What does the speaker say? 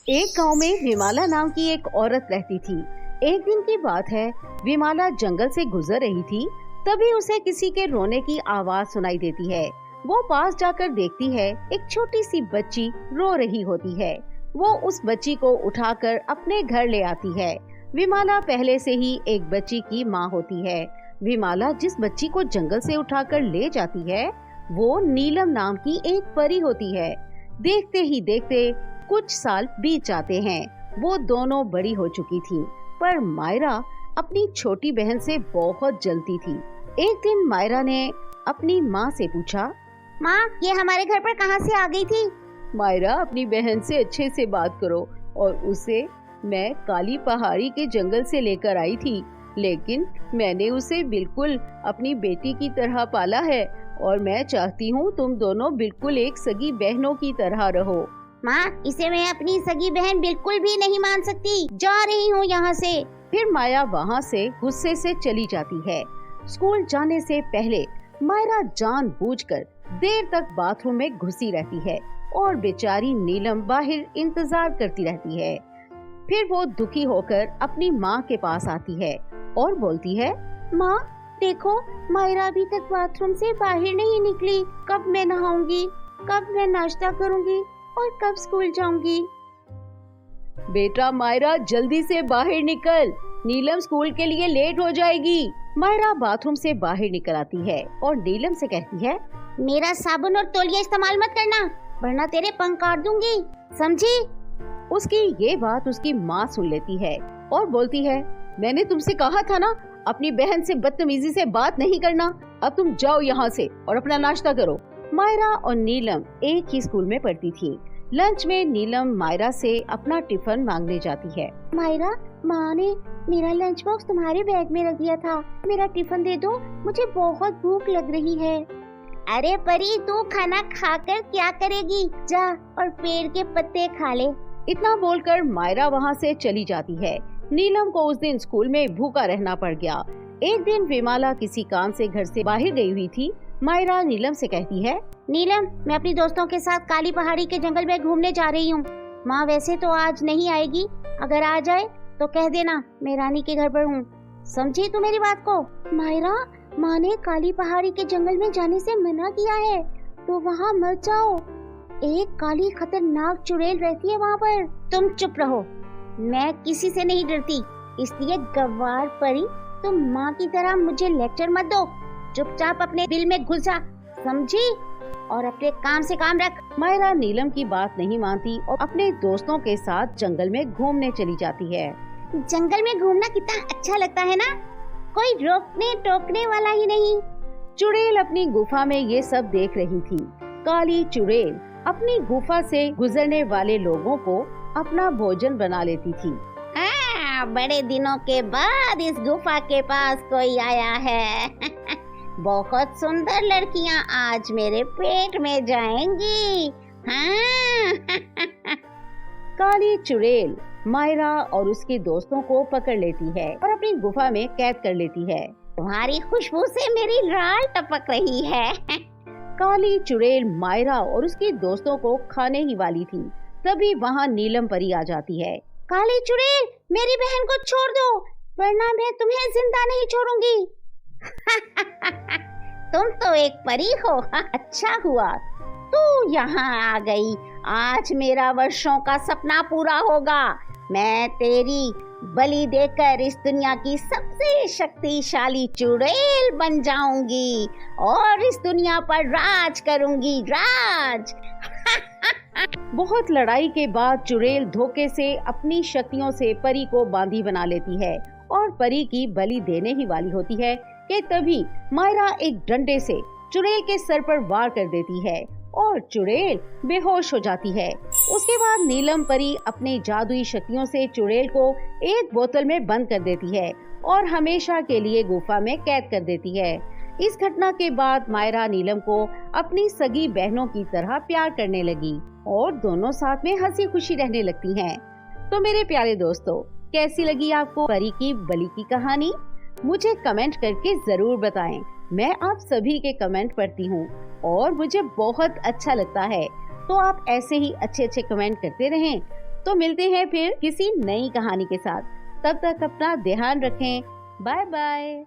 एक गांव में विमाला नाम की एक औरत रहती थी। एक दिन की बात है, विमाला जंगल से गुजर रही थी। तभी उसे किसी के रोने की आवाज सुनाई देती है। वो पास जाकर देखती है, एक छोटी सी बच्ची रो रही होती है। वो उस बच्ची को उठाकर अपने घर ले आती है। विमाला पहले से ही एक बच्ची की माँ होती है। विमाला जिस बच्ची को जंगल से उठाकर ले जाती है, वो नीलम नाम की एक परी होती है। देखते ही देखते कुछ साल बीत जाते हैं। वो दोनों बड़ी हो चुकी थी, पर मायरा अपनी छोटी बहन से बहुत जलती थी। एक दिन मायरा ने अपनी माँ से पूछा, माँ, ये हमारे घर पर कहाँ से आ गई थी? मायरा, अपनी बहन से अच्छे से बात करो। और उसे मैं काली पहाड़ी के जंगल से लेकर आई थी, लेकिन मैंने उसे बिल्कुल अपनी बेटी की तरह पाला है और मैं चाहती हूँ तुम दोनों बिल्कुल एक सगी बहनों की तरह रहो। माँ, इसे मैं अपनी सगी बहन बिल्कुल भी नहीं मान सकती। जा रही हूँ यहाँ से। फिर माया वहाँ से गुस्से से चली जाती है। स्कूल जाने से पहले मायरा जानबूझकर देर तक बाथरूम में घुसी रहती है और बेचारी नीलम बाहर इंतजार करती रहती है। फिर वो दुखी होकर अपनी माँ के पास आती है और बोलती है, माँ देखो, मायरा अभी तक बाथरूम से बाहर नहीं निकली। कब मैं नहाऊंगी, कब मैं नाश्ता करूंगी और कब स्कूल जाऊंगी? बेटा मायरा, जल्दी से बाहर निकल, नीलम स्कूल के लिए लेट हो जाएगी। मायरा बाथरूम से बाहर निकल आती है और नीलम से कहती है, मेरा साबुन और तौलिया इस्तेमाल मत करना, वरना तेरे पंख काट दूंगी, समझी? उसकी ये बात उसकी माँ सुन लेती है और बोलती है, मैंने तुमसे कहा था ना, अपनी बहन से बदतमीजी से बात नहीं करना। अब तुम जाओ यहाँ से और अपना नाश्ता करो। मायरा और नीलम एक ही स्कूल में पढ़ती थी। लंच में नीलम मायरा से अपना टिफिन मांगने जाती है। मायरा, माँ ने मेरा लंच बॉक्स तुम्हारे बैग में रख दिया था, मेरा टिफिन दे दो, मुझे बहुत भूख लग रही है। अरे परी, तू खाना खाकर क्या करेगी? जा और पेड़ के पत्ते खा ले। इतना बोलकर मायरा वहाँ से चली जाती है। नीलम को उस दिन स्कूल में भूखा रहना पड़ गया। एक दिन विमाला किसी काम से घर से बाहर गई हुई थी। मायरा नीलम से कहती है, नीलम, मैं अपनी दोस्तों के साथ काली पहाड़ी के जंगल में घूमने जा रही हूँ। माँ वैसे तो आज नहीं आएगी, अगर आ जाए तो कह देना मैं रानी के घर पर हूँ, समझी तू मेरी बात को? मायरा, माँ ने काली पहाड़ी के जंगल में जाने से मना किया है, तो वहाँ मत जाओ। एक काली खतरनाक चुड़ैल रहती है वहाँ पर। तुम चुप रहो, मैं किसी से नहीं डरती, इसलिए गवार परी, तुम माँ की तरह मुझे लेक्चर मत दो। चुपचाप अपने बिल में घुस जा, समझी? और अपने काम से काम रख। मायरा नीलम की बात नहीं मानती और अपने दोस्तों के साथ जंगल में घूमने चली जाती है। जंगल में घूमना कितना अच्छा लगता है ना, कोई रोकने टोकने वाला ही नहीं। चुड़ैल अपनी गुफा में ये सब देख रही थी। काली चुड़ैल अपनी गुफा से गुजरने वाले लोगों को अपना भोजन बना लेती थी। बड़े दिनों के बाद इस गुफा के पास कोई आया है। बहुत सुंदर लड़कियां आज मेरे पेट में जाएंगी। हाँ। काली चुड़ैल मायरा और उसके दोस्तों को पकड़ लेती है और अपनी गुफा में कैद कर लेती है। तुम्हारी खुशबू से मेरी लाल टपक रही है। काली चुड़ैल मायरा और उसके दोस्तों को खाने ही वाली थी। तभी वहाँ नीलम परी आ जाती है। काली चुड़ैल, मेरी बहन को छोड़ दो, वरना मैं तुम्हें जिंदा नहीं छोड़ूंगी। तुम तो एक परी हो। अच्छा हुआ तू यहाँ आ गई, आज मेरा वर्षों का सपना पूरा होगा। मैं तेरी बलि देकर इस दुनिया की सबसे शक्तिशाली चुड़ैल बन जाऊंगी और इस दुनिया पर राज करूंगी, राज। बहुत लड़ाई के बाद चुड़ैल धोखे से अपनी शक्तियों से परी को बांदी बना लेती है और परी की बलि देने ही वाली होती है कि तभी मायरा एक डंडे से चुड़ैल के सर पर वार कर देती है और चुड़ैल बेहोश हो जाती है। उसके बाद नीलम परी अपनी जादुई शक्तियों से चुड़ैल को एक बोतल में बंद कर देती है और हमेशा के लिए गुफा में कैद कर देती है। इस घटना के बाद मायरा नीलम को अपनी सगी बहनों की तरह प्यार करने लगी और दोनों साथ में हंसी खुशी रहने लगती हैं। तो मेरे प्यारे दोस्तों, कैसी लगी आपको परी की बलि की कहानी? मुझे कमेंट करके जरूर बताएं। मैं आप सभी के कमेंट पढ़ती हूँ और मुझे बहुत अच्छा लगता है। तो आप ऐसे ही अच्छे अच्छे कमेंट करते रहें तो मिलते हैं फिर किसी नई कहानी के साथ। तब तक अपना ध्यान रखें। Bye bye.